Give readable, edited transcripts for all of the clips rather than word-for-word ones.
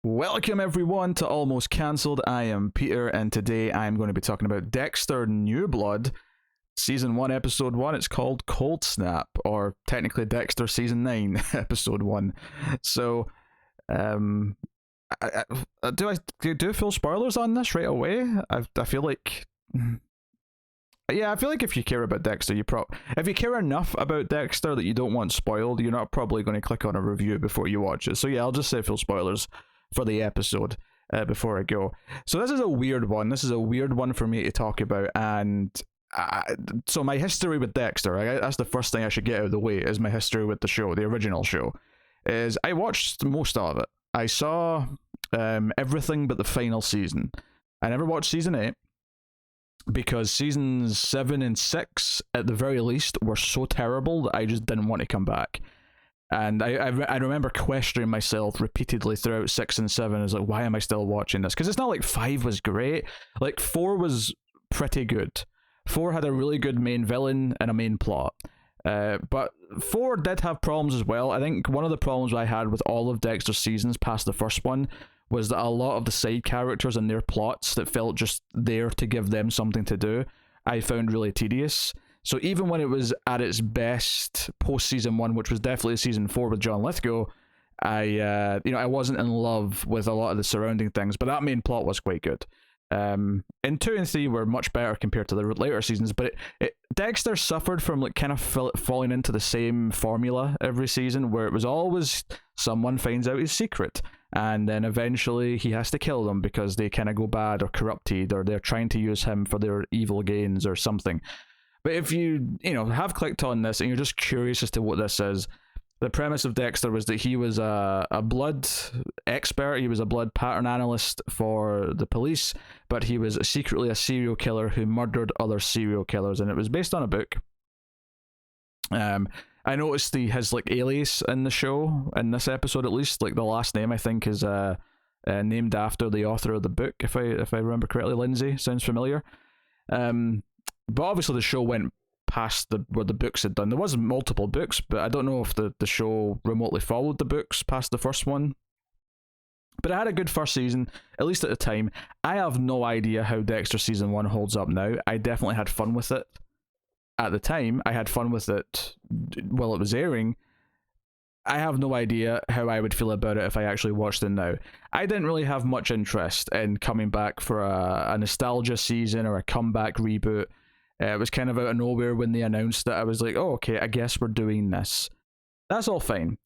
Welcome everyone to Almost Cancelled. I am Peter, and today I'm going to be talking about Dexter New Blood, Season 1, Episode 1. It's called Cold Snap, or technically Dexter Season 9, Episode 1. So, do I do full spoilers on this right away? I feel like... Yeah, I feel like if you care about Dexter, if you care enough about Dexter that you don't want spoiled, you're not probably going to click on a review before you watch it. So yeah, I'll just say full spoilers for the episode before I go. So this is a weird one. This is a weird one for me to talk about, and so my history with Dexter, that's the first thing I should get out of the way, is my history with the show, the original show, is I watched most of it. I saw everything but the final season. I never watched season 8, because seasons 7 and 6, at the very least, were so terrible that I just didn't want to come back. And I remember questioning myself repeatedly throughout 6 and 7. I was like, why am I still watching this? Because it's not like 5 was great. Like, 4 was pretty good. 4 had a really good main villain and a main plot. But 4 did have problems as well. I think one of the problems I had with all of Dexter's seasons past the first one was that a lot of the side characters and their plots that felt just there to give them something to do, I found really tedious. So even when it was at its best post season 1, which was definitely season 4 with John Lithgow, I wasn't in love with a lot of the surrounding things, but that main plot was quite good. And 2 and 3 were much better compared to the later seasons, but Dexter suffered from like kind of falling into the same formula every season, where it was always someone finds out his secret, and then eventually he has to kill them because they kind of go bad or corrupted, or they're trying to use him for their evil gains or something. But if you have clicked on this and you're just curious as to what this is, the premise of Dexter was that he was a blood expert. He was a blood pattern analyst for the police, but he was secretly a serial killer who murdered other serial killers, and it was based on a book. I noticed his like alias in the show, in this episode at least, like the last name I think is named after the author of the book, if I remember correctly. Lindsay sounds familiar. But obviously the show went past where the books had done. There was multiple books, but I don't know if the show remotely followed the books past the first one. But it had a good first season, at least at the time. I have no idea how Dexter Season 1 holds up now. I definitely had fun with it at the time. I had fun with it while it was airing. I have no idea how I would feel about it if I actually watched it now. I didn't really have much interest in coming back for a nostalgia season or a comeback reboot. It was kind of out of nowhere when they announced it. I was like, oh, okay, I guess we're doing this. That's all fine.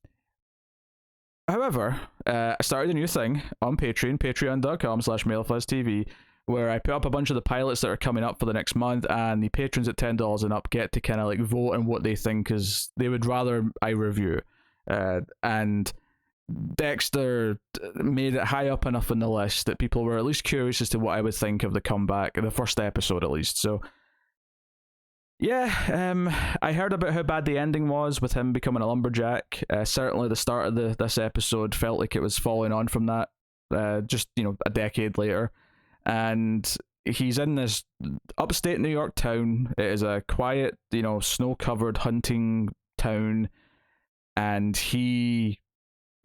However, I started a new thing on Patreon, patreon.com/MailFuzzTV, where I put up a bunch of the pilots that are coming up for the next month, and the patrons at $10 and up get to kind of like vote on what they think is they would rather I review. And Dexter made it high up enough on the list that people were at least curious as to what I would think of the comeback, the first episode at least. So yeah, I heard about how bad the ending was with him becoming a lumberjack. Certainly the start of this episode felt like it was following on from that, just a decade later. And he's in this upstate New York town. It is a quiet, snow-covered hunting town, and he's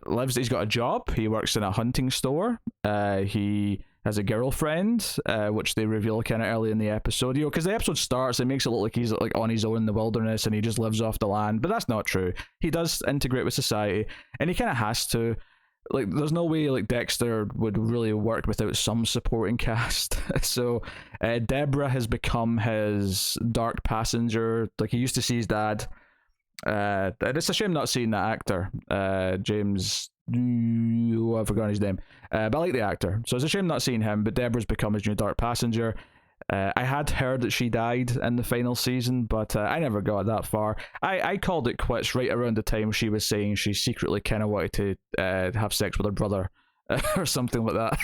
got a job. He works in a hunting store. He has a girlfriend, which they reveal kind of early in the episode. Because the episode starts, it makes it look like he's like on his own in the wilderness and he just lives off the land, but that's not true. He does integrate with society, and he kind of has to. Like, there's no way like Dexter would really work without some supporting cast. So Deborah has become his dark passenger. Like, he used to see his dad. And it's a shame not seeing that actor, James. I've forgotten his name, but I like the actor, so it's a shame not seeing him. But Deborah's become his new dark passenger. I had heard that she died in the final season, but I never got that far. I called it quits right around the time she was saying she secretly kind of wanted to have sex with her brother or something like that.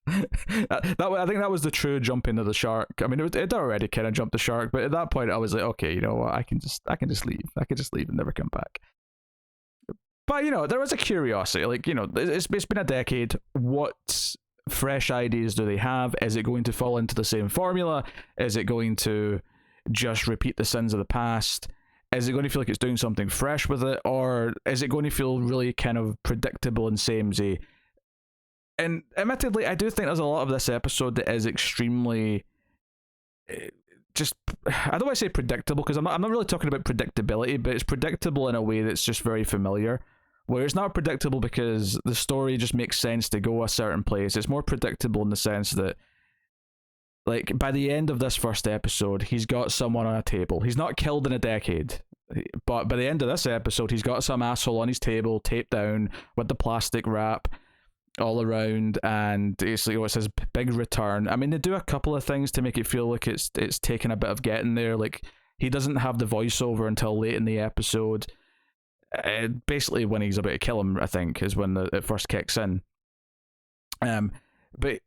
I think that was the true jump into the shark. I mean, it already kind of jumped the shark, but at that point I was like, okay, you know what, I can just leave. I can just leave and never come back. But there was a curiosity, like, it's been a decade. What fresh ideas do they have? Is it going to fall into the same formula? Is it going to just repeat the sins of the past? Is it going to feel like it's doing something fresh with it, or is it going to feel really kind of predictable and samey? and admittedly, I do think there's a lot of this episode that is extremely just, I don't want to say predictable, because I'm not really talking about predictability, but it's predictable in a way that's just very familiar. Where it's not predictable because the story just makes sense to go a certain place. It's more predictable in the sense that, like, by the end of this first episode, he's got someone on a table. He's not killed in a decade, but by the end of this episode, he's got some asshole on his table, taped down with the plastic wrap all around, and it's like, oh, it says big return. I mean, they do a couple of things to make it feel like it's taken a bit of getting there. Like, he doesn't have the voiceover until late in the episode. Basically, when he's about to kill him, I think, is when it first kicks in. But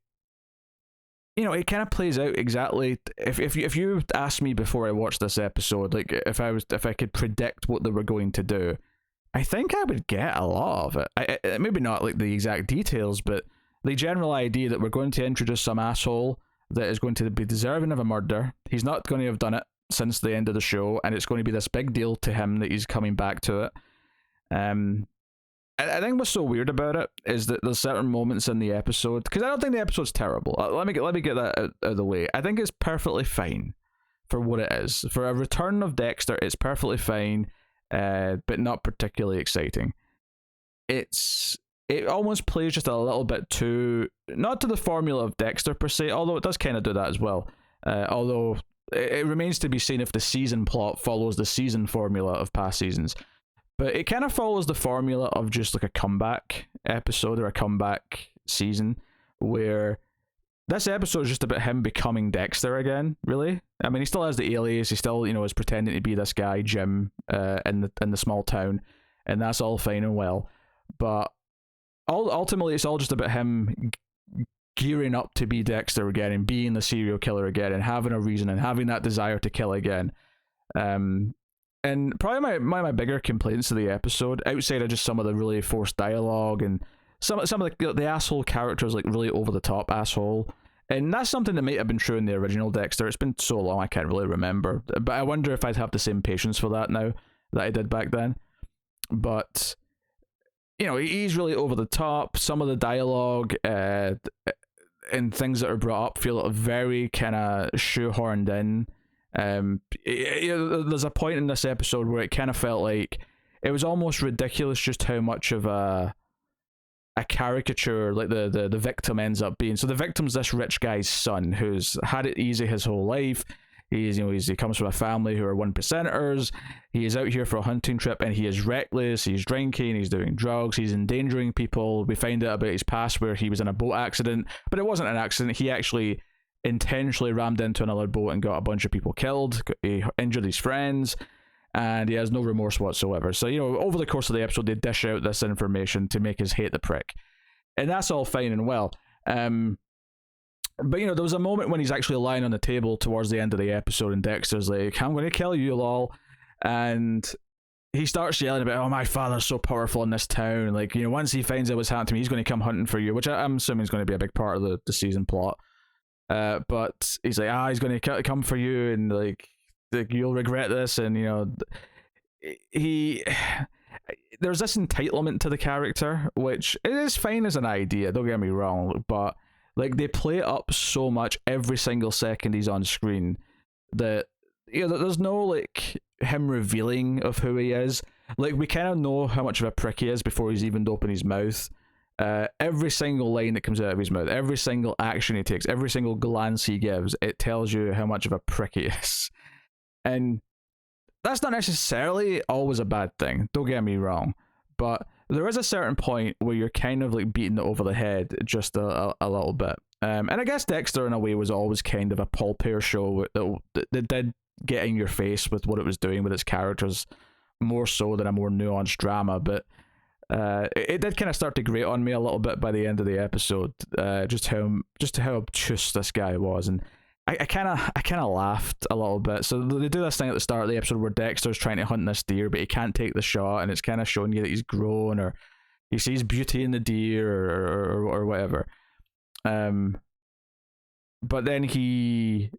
you know, it kind of plays out exactly. If you asked me before I watched this episode, like if I could predict what they were going to do, I think I would get a lot of it. Maybe not like the exact details, but the general idea that we're going to introduce some asshole that is going to be deserving of a murder. He's not going to have done it since the end of the show, and it's going to be this big deal to him that he's coming back to it. I think what's so weird about it is that there's certain moments in the episode, because I don't think the episode's terrible. Let me get that out of the way. I think it's perfectly fine for what it is. For a return of Dexter, it's perfectly fine, but not particularly exciting. It almost plays just a little bit too, not to the formula of Dexter per se, although it does kind of do that as well. Although it remains to be seen if the season plot follows the season formula of past seasons. But it kind of follows the formula of just like a comeback episode or a comeback season, where this episode is just about him becoming Dexter again, really. I mean, he still has the alias, he still, is pretending to be this guy, Jim, in the small town, and that's all fine and well. But ultimately, it's all just about him gearing up to be Dexter again and being the serial killer again and having a reason and having that desire to kill again. And probably my bigger complaints of the episode, outside of just some of the really forced dialogue and some of the asshole characters, like really over the top asshole, and that's something that might have been true in the original Dexter. It's been so long I can't really remember, but I wonder if I'd have the same patience for that now that I did back then. But he's really over the top. Some of the dialogue and things that are brought up feel very kind of shoehorned in. There's a point in this episode where it kind of felt like it was almost ridiculous just how much of a caricature like the victim ends up being. So the victim's this rich guy's son who's had it easy his whole life. He comes from a family who are 1%ers. He is out here for a hunting trip and he is reckless. He's drinking, he's doing drugs, he's endangering people. We find out about his past where he was in a boat accident, but it wasn't an accident. He actually intentionally rammed into another boat and got a bunch of people killed. He injured his friends, and he has no remorse whatsoever. So, over the course of the episode, they dish out this information to make us hate the prick. And that's all fine and well. But, there was a moment when he's actually lying on the table towards the end of the episode, and Dexter's like, I'm going to kill you, lol. And he starts yelling about, oh, my father's so powerful in this town. Like, once he finds out what's happened to me, he's going to come hunting for you, which I'm assuming is going to be a big part of the season plot. But he's like, he's going to come for you, and like you'll regret this. And there's this entitlement to the character, which is fine as an idea, don't get me wrong, but like they play it up so much every single second he's on screen that there's no like him revealing of who he is. Like, we kind of know how much of a prick he is before he's even opened his mouth. Every single line that comes out of his mouth, every single action he takes, every single glance he gives, it tells you how much of a prick he is. And that's not necessarily always a bad thing, don't get me wrong, but there is a certain point where you're kind of like beating it over the head just a little bit. And I guess Dexter in a way was always kind of a Paul Pear show that did get in your face with what it was doing with its characters, more so than a more nuanced drama. But it did kind of start to grate on me a little bit by the end of the episode, just how obtuse this guy was. And I kind of laughed a little bit. So they do this thing at the start of the episode where Dexter's trying to hunt this deer, but he can't take the shot, and it's kind of showing you that he's grown, or he sees beauty in the deer, or whatever. But then he,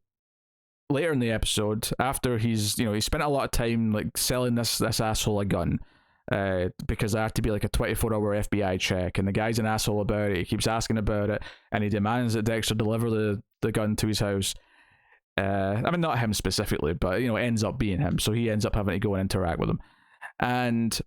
later in the episode, after he spent a lot of time like selling this asshole a gun, because there had to be like a 24-hour FBI check, and the guy's an asshole about it. He keeps asking about it, and he demands that Dexter deliver the gun to his house. I mean, not him specifically, but it ends up being him, so he ends up having to go and interact with him. And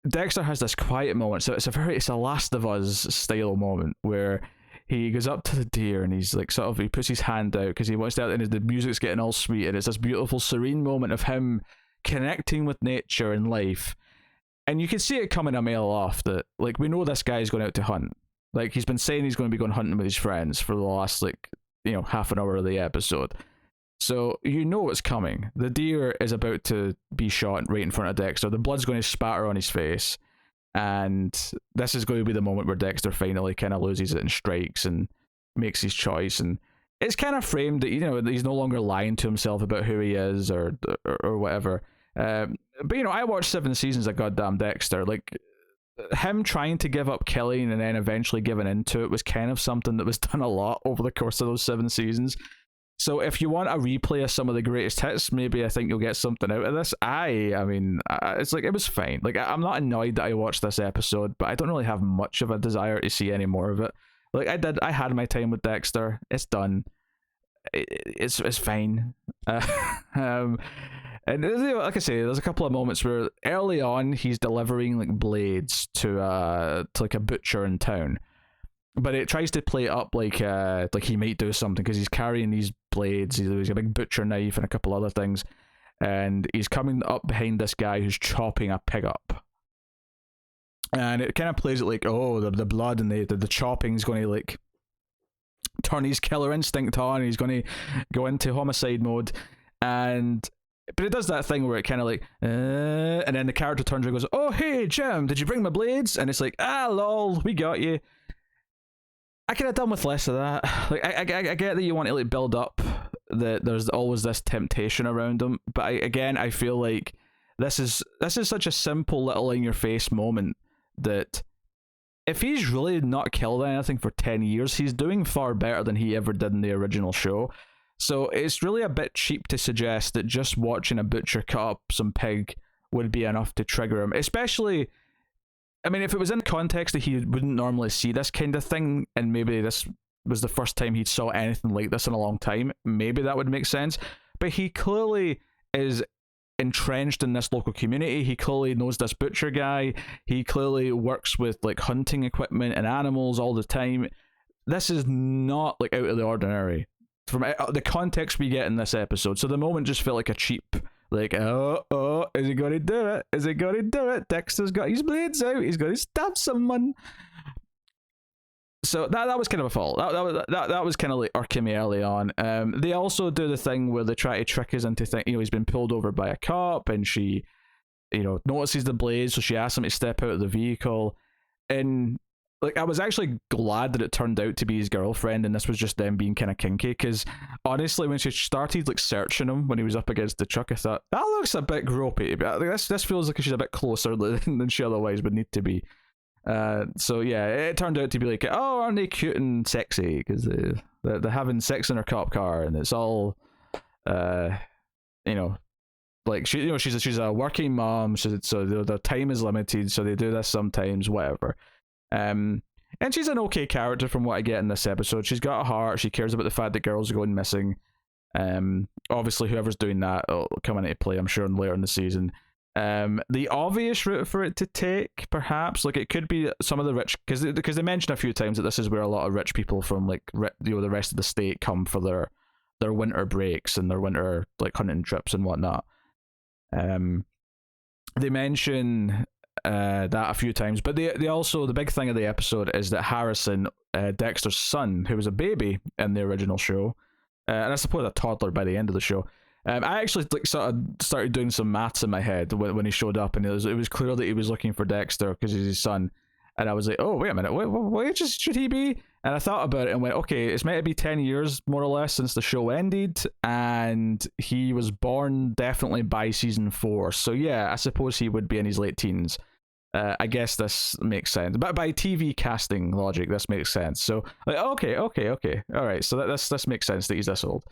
Dexter has this quiet moment, so it's a Last of Us style moment where he goes up to the deer and he's like he puts his hand out because he wants to, and the music's getting all sweet, and it's this beautiful serene moment of him connecting with nature and life. And you can see it coming a mile off that, like, we know this guy's going out to hunt. Like, he's been saying he's going to be going hunting with his friends for the last, like, half an hour of the episode. So you know what's coming. The deer is about to be shot right in front of Dexter. The blood's going to spatter on his face. And this is going to be the moment where Dexter finally kind of loses it and strikes and makes his choice. And it's kind of framed that, he's no longer lying to himself about who he is or whatever. But I watched 7 seasons of goddamn Dexter. Like, him trying to give up killing and then eventually giving into it was kind of something that was done a lot over the course of those 7 seasons. So if you want a replay of some of the greatest hits, maybe I think you'll get something out of this. I mean, it's like, it was fine. Like, I'm not annoyed that I watched this episode, but I don't really have much of a desire to see any more of it. Like, I had my time with Dexter. It's done. It's fine. And like I say, there's a couple of moments where early on he's delivering like blades to like a butcher in town, but it tries to play it up like he might do something because he's carrying these blades. He's a big butcher knife and a couple other things, and he's coming up behind this guy who's chopping a pig up, and it kind of plays it like, oh, the blood and the chopping is going to like turn his killer instinct on. He's going to go into homicide mode, but it does that thing where it kind of like, and then the character turns around and goes, oh, hey, Jim, did you bring my blades? And it's like, lol, we got you. I could have done with less of that. Like, I get that you want to like build up that there's always this temptation around him, but I feel like this is such a simple little in your face moment that if he's really not killed anything for 10 years, he's doing far better than he ever did in the original show. So it's really a bit cheap to suggest that just watching a butcher cut up some pig would be enough to trigger him. Especially, I mean, if it was in context that he wouldn't normally see this kind of thing, and maybe this was the first time he saw anything like this in a long time, maybe that would make sense. But he clearly is entrenched in this local community. He clearly knows this butcher guy. He clearly works with like hunting equipment and animals all the time. This is not like out of the ordinary from the context we get in this episode. So the moment just felt like a cheap, like, oh, is he gonna do it? Is he gonna do it? Dexter's got his blades out. He's gonna stab someone. So that was kind of a fault. That was kind of like irking me early on. They also do the thing where they try to trick us into thinking, he's been pulled over by a cop, and she, notices the blades, so she asks him to step out of the vehicle. And like, I was actually glad that it turned out to be his girlfriend, and this was just them being kind of kinky. Because honestly, when she started like searching him when he was up against the truck, I thought that looks a bit gropey. But this feels like she's a bit closer than she otherwise would need to be. So yeah, it turned out to be like, oh, aren't they cute and sexy? Because they're having sex in her cop car, and it's all, like she's a working mom, so their time is limited, so they do this sometimes, whatever. And she's an okay character from what I get in this episode. She's got a heart. She cares about the fact that girls are going missing. Obviously, whoever's doing that will come into play, I'm sure, later in the season. The obvious route for it to take, perhaps, like it could be some of the rich, because they mention a few times that this is where a lot of rich people from like the rest of the state come for their winter breaks and their winter like hunting trips and whatnot. They mention that a few times, but they also, the big thing of the episode is that Harrison, Dexter's son, who was a baby in the original show, and I suppose a toddler by the end of the show. I actually like sort of started doing some maths in my head when he showed up, and it was clear that he was looking for Dexter because he's his son. And I was like, oh, wait a minute, what age should he be? And I thought about it and went, okay, it's meant to be 10 years, more or less, since the show ended, and he was born definitely by season 4. So yeah, I suppose he would be in his late teens. I guess this makes sense. But by TV casting logic, this makes sense. So, like, okay. All right, so this makes sense that he's this old.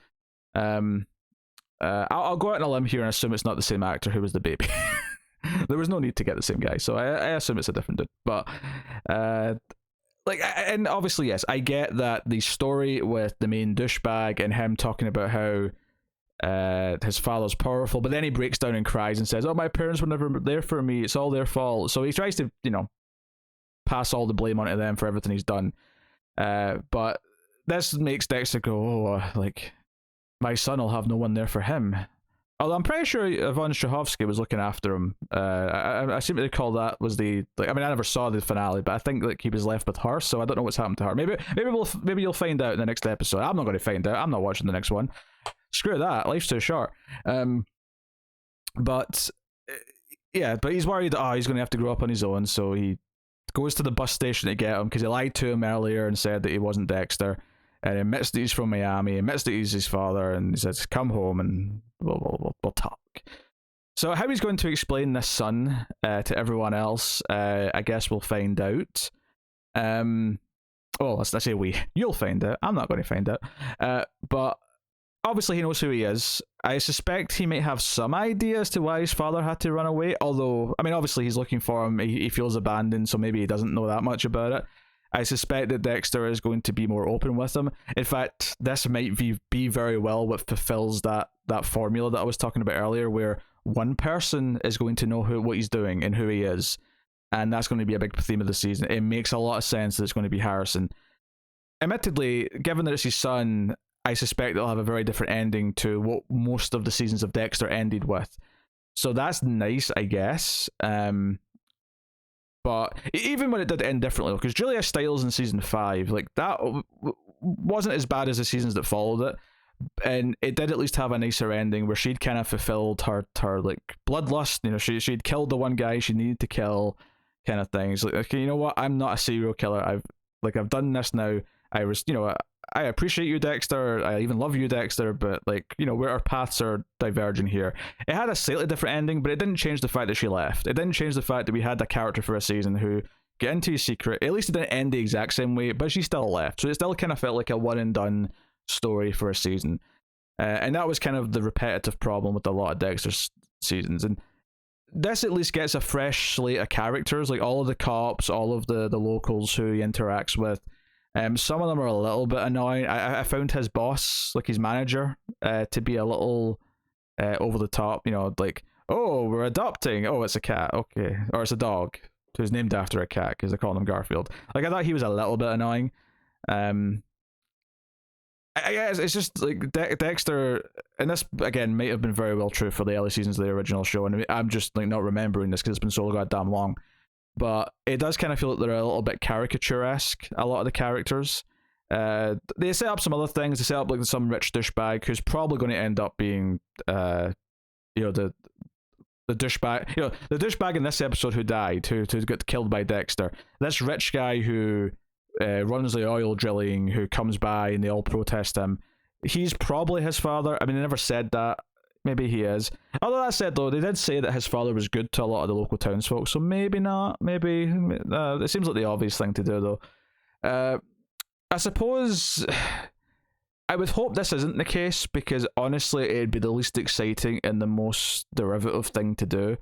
I'll go out on a limb here and assume it's not the same actor who was the baby. there was no need to get the same guy, so I assume it's a different dude. But like, and obviously, yes, I get that the story with the main douchebag and him talking about how his father's powerful, but then he breaks down and cries and says, "Oh, my parents were never there for me. It's all their fault." So he tries to, pass all the blame onto them for everything he's done. But this makes Dexter go, "Oh, like my son will have no one there for him." Although I'm pretty sure Yvonne Strahovski was looking after him. I seem to recall that was the like. I mean, I never saw the finale, but I think like he was left with her. So I don't know what's happened to her. Maybe you'll find out in the next episode. I'm not going to find out. I'm not watching the next one. Screw that. Life's too short. But yeah, but he's worried. Oh, he's going to have to grow up on his own. So he goes to the bus station to get him because he lied to him earlier and said that he wasn't Dexter. And admits that he's from Miami, admits that he's his father, and he says, "Come home and we'll talk." So how he's going to explain this son to everyone else, I guess we'll find out. Well, let's say we. You'll find out. I'm not going to find out. But obviously he knows who he is. I suspect he might have some idea as to why his father had to run away, although, I mean, obviously he's looking for him. He feels abandoned, so maybe he doesn't know that much about it. I suspect that Dexter is going to be more open with him. In fact, this might be very well what fulfills that formula that I was talking about earlier, where one person is going to know what he's doing and who he is, and that's going to be a big theme of the season. It makes a lot of sense that it's going to be Harrison. Admittedly, given that it's his son, I suspect it'll have a very different ending to what most of the seasons of Dexter ended with. So that's nice, I guess. But even when it did end differently, because Julia Stiles in season 5, like that wasn't as bad as the seasons that followed it, and it did at least have a nicer ending where she'd kind of fulfilled her like bloodlust. She'd killed the one guy she needed to kill, kind of things. Like, okay, you know what? I'm not a serial killer. I've done this now. I appreciate you, Dexter. I even love you, Dexter. But where our paths are diverging here. It had a slightly different ending, but it didn't change the fact that she left. It didn't change the fact that we had a character for a season who get into his secret. At least it didn't end the exact same way, but she still left. So it still kind of felt like a one and done story for a season. And that was kind of the repetitive problem with a lot of Dexter's seasons. And this at least gets a fresh slate of characters, like all of the cops, all of the locals who he interacts with. Some of them are a little bit annoying. I found his boss, like his manager, to be a little over the top. Like, "Oh, we're adopting. Oh, it's a cat. Okay. Or it's a dog who's named after a cat because they call him Garfield." Like, I thought he was a little bit annoying. I guess it's just like Dexter, and this again might have been very well true for the early seasons of the original show, and I'm just like not remembering this because it's been so goddamn long. But it does kind of feel like they're a little bit caricature-esque, a lot of the characters. They set up some other things. They set up like some rich douchebag who's probably going to end up being, the douchebag. The douchebag in this episode who died, who got killed by Dexter. This rich guy who runs the oil drilling, who comes by and they all protest him. He's probably his father. I mean, they never said that. Maybe he is. Although that said, though, they did say that his father was good to a lot of the local townsfolk, so maybe not. Maybe it seems like the obvious thing to do, though. I suppose I would hope this isn't the case, because honestly, it'd be the least exciting and the most derivative thing to do.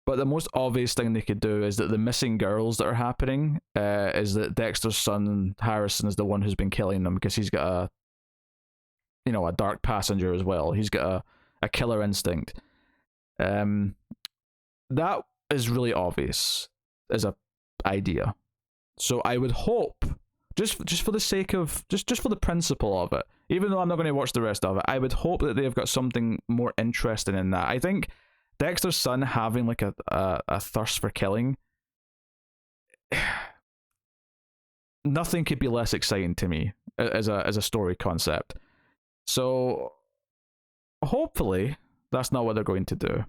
But the most obvious thing they could do is that the missing girls that are happening is that Dexter's son Harrison is the one who's been killing them, because he's got a dark passenger as well. He's got a killer instinct. That is really obvious as a idea. So I would hope, just for the sake of just for the principle of it, even though I'm not going to watch the rest of it, I would hope that they've got something more interesting in that. I think Dexter's son having like a thirst for killing, nothing could be less exciting to me as a story concept. So hopefully that's not what they're going to do.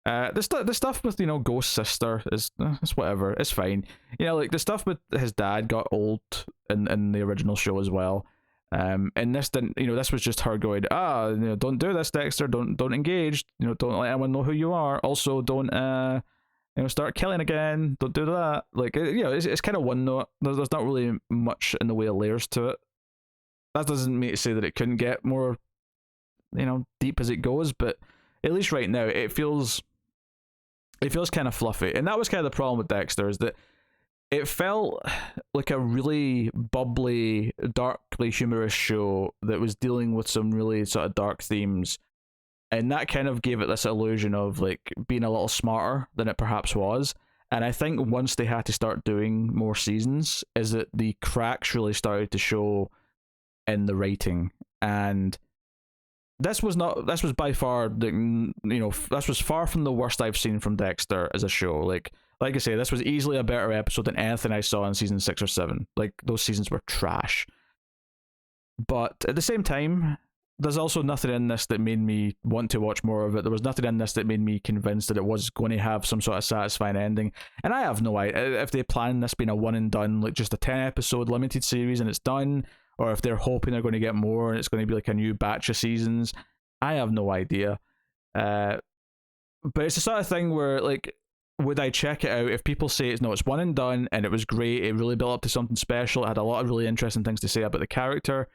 The stuff with Ghost's sister is whatever. It's fine. Like the stuff with his dad got old in the original show as well. And this didn't. This was just her going, don't do this, Dexter. Don't engage. Don't let anyone know who you are. Also, don't start killing again. Don't do that. Like it's kind of one note. There's not really much in the way of layers to it. That doesn't mean to say that it couldn't get more deep as it goes, but at least right now it feels It feels kind of fluffy, and that was kind of the problem with Dexter, is that it felt like a really bubbly, darkly humorous show that was dealing with some really sort of dark themes, and that kind of gave it this illusion of like being a little smarter than it perhaps was. And I think once they had to start doing more seasons, is that the cracks really started to show in the writing. And this was not, this was by far the, this was far from the worst I've seen from Dexter as a show. Like I say, this was easily a better episode than anything I saw in season 6 or 7. Like, those seasons were trash. But at the same time, there's also nothing in this that made me want to watch more of it. There was nothing in this that made me convinced that it was going to have some sort of satisfying ending. And I have no idea if they plan this being a one and done, like just a 10 episode limited series and it's done, or if they're hoping they're going to get more and it's going to be like a new batch of seasons. I have no idea. But it's the sort of thing where, like, would I check it out if people say it's one and done and it was great, it really built up to something special, it had a lot of really interesting things to say about the character?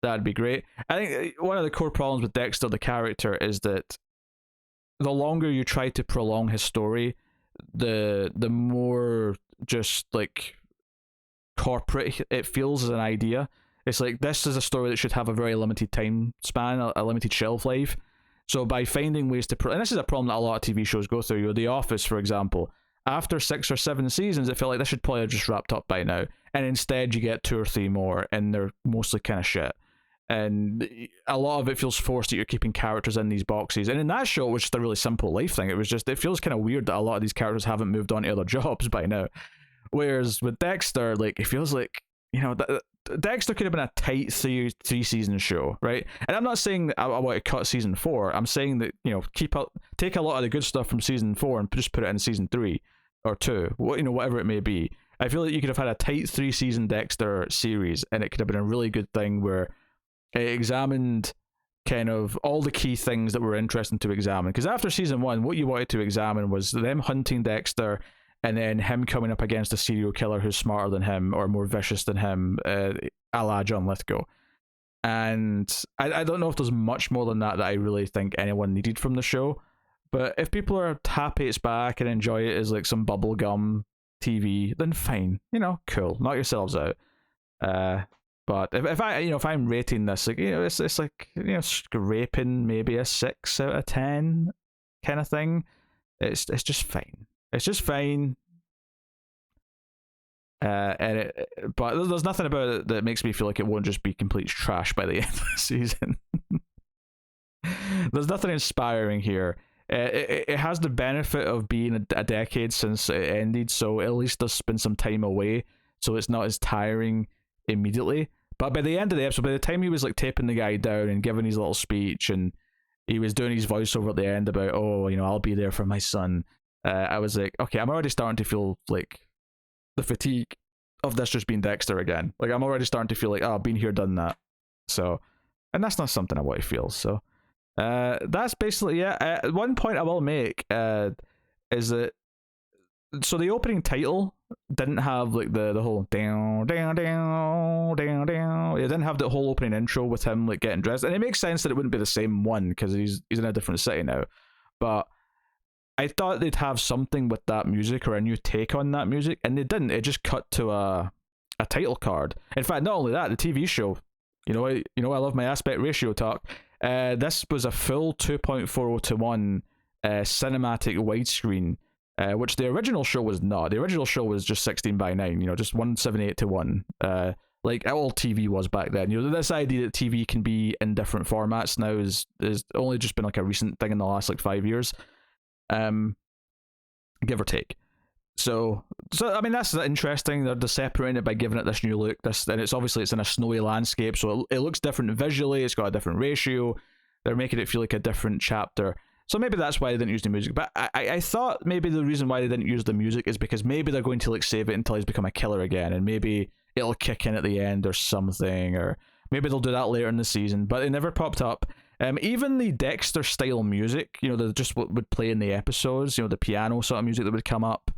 That'd be great. I think one of the core problems with Dexter, the character, is that the longer you try to prolong his story, the more just like corporate it feels as an idea. It's like, this is a story that should have a very limited time span, a limited shelf life. So by finding ways to, and this is a problem that a lot of TV shows go through. The Office, for example, after 6 or 7 seasons, it felt like this should probably have just wrapped up by now, and instead you get 2 or 3 more, and they're mostly kind of shit. And a lot of it feels forced that you're keeping characters in these boxes. And in that show, it was just a really simple life thing. It feels kind of weird that a lot of these characters haven't moved on to other jobs by now. Whereas with Dexter, like, it feels like, Dexter could have been a tight three season show, right? And I'm not saying that I want to cut season 4. I'm saying that, take a lot of the good stuff from season 4 and just put it in season 3 or 2, whatever it may be. I feel like you could have had a tight 3 season Dexter series, and it could have been a really good thing where it examined kind of all the key things that were interesting to examine. Because after season 1, what you wanted to examine was them hunting Dexter, and then him coming up against a serial killer who's smarter than him or more vicious than him, a la John Lithgow. And I don't know if there's much more than that I really think anyone needed from the show. But if people are happy it's back and enjoy it as like some bubblegum TV, then fine. Cool. Knock yourselves out. But if I'm rating this, like, it's like, scraping maybe a 6 out of 10 kind of thing. It's just fine. It's just fine. But there's nothing about it that makes me feel like it won't just be complete trash by the end of the season. There's nothing inspiring here. It has the benefit of being a decade since it ended, so at least there's been some time away, so it's not as tiring immediately. But by the end of the episode, by the time he was like taping the guy down and giving his little speech, and he was doing his voiceover at the end about, I'll be there for my son, I was like, okay, I'm already starting to feel like the fatigue of this just being Dexter again. Like, I'm already starting to feel like, I've been here, done that. So, and that's not something I want to feel. So, that's basically, yeah. One point I will make is that, so the opening title didn't have like the whole down down down down down. It didn't have the whole opening intro with him like getting dressed, and it makes sense that it wouldn't be the same one because he's in a different city now. But I thought they'd have something with that music or a new take on that music, and they didn't. It just cut to a title card. In fact, not only that, the TV show. I love my aspect ratio talk. This was a full 2.40:1 cinematic widescreen, which the original show was not. The original show was just 16:9. Just 178:1. Like all TV was back then. This idea that TV can be in different formats now is only just been like a recent thing in the last like 5 years. Give or take. So I mean, that's interesting. They're separating it by giving it this new look. And it's in a snowy landscape, so it looks different visually. It's got a different ratio. They're making it feel like a different chapter. So maybe that's why they didn't use the music. But I thought maybe the reason why they didn't use the music is because maybe they're going to like save it until he's become a killer again, and maybe it'll kick in at the end or something, or maybe they'll do that later in the season. But it never popped up. Even the Dexter style music, that just would play in the episodes, the piano sort of music that would come up,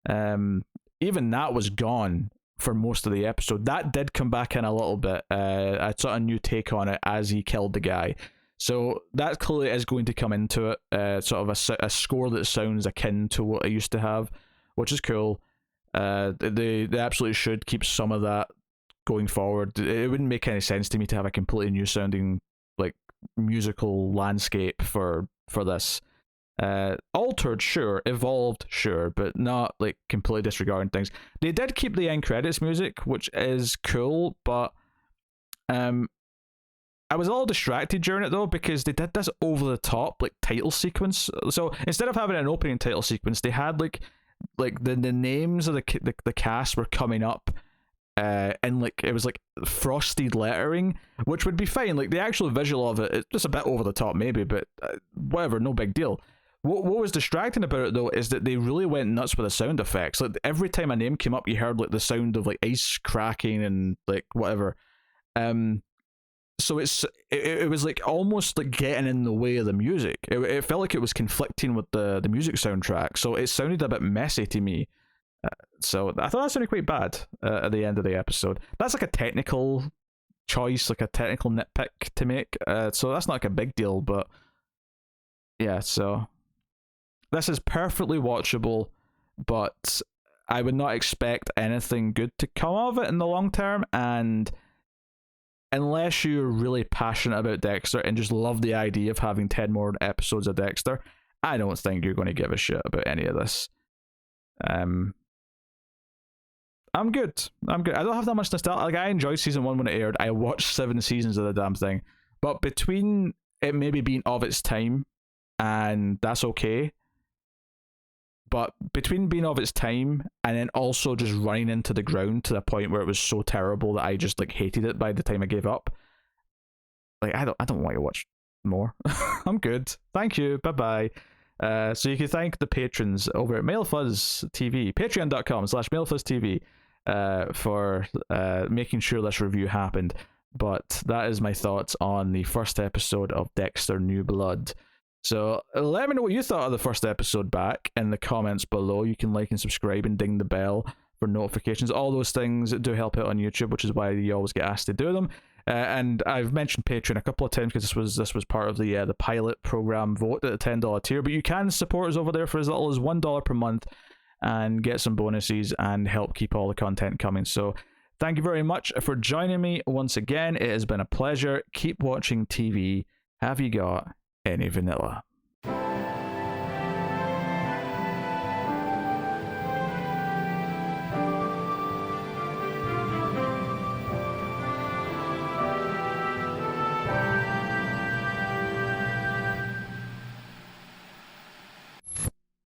even that was gone for most of the episode. That did come back in a little bit, a sort of new take on it as he killed the guy. So that clearly is going to come into it, sort of a score that sounds akin to what I used to have, which is cool. They absolutely should keep some of that going forward. It wouldn't make any sense to me to have a completely new sounding like musical landscape for this. Altered, sure, evolved, sure, but not like completely disregarding things. They did keep the end credits music, which is cool, but I was a little distracted during it though, because they did this over the top like title sequence. So instead of having an opening title sequence, they had like the names of the cast were coming up, and like it was like frosted lettering, which would be fine. Like the actual visual of it's just a bit over the top maybe, but whatever, no big deal. What was distracting about it though is that they really went nuts with the sound effects. Like every time a name came up, you heard like the sound of like ice cracking and like whatever. So it was like almost like getting in the way of the music. It felt like it was conflicting with the music soundtrack. So it sounded a bit messy to me. So I thought that sounded quite bad at the end of the episode. That's like a technical choice, like a technical nitpick to make. So that's not like a big deal, but yeah. So this is perfectly watchable, but I would not expect anything good to come of it in the long term. And unless you're really passionate about Dexter and just love the idea of having 10 more episodes of Dexter, I don't think you're going to give a shit about any of this. I'm good. I don't have that much nostalgia. Like, I enjoyed season 1 when it aired. I watched 7 seasons of the damn thing. But between it maybe being of its time, and that's okay, but between being of its time and then also just running into the ground to the point where it was so terrible that I just like hated it by the time I gave up, like I don't want to watch more. I'm good, thank you, bye bye. So you can thank the patrons over at MailFuzz TV, patreon.com/MailFuzzTV, for making sure this review happened. But that is my thoughts on the first episode of Dexter New Blood. So let me know what you thought of the first episode back in the comments below. You can like and subscribe and ding the bell for notifications. All those things do help out on YouTube, which is why you always get asked to do them. And I've mentioned Patreon a couple of times because this was part of the pilot program vote at the $10 tier. But you can support us over there for as little as $1 per month and get some bonuses and help keep all the content coming. So thank you very much for joining me once again. It has been a pleasure. Keep watching TV. Have you got any vanilla?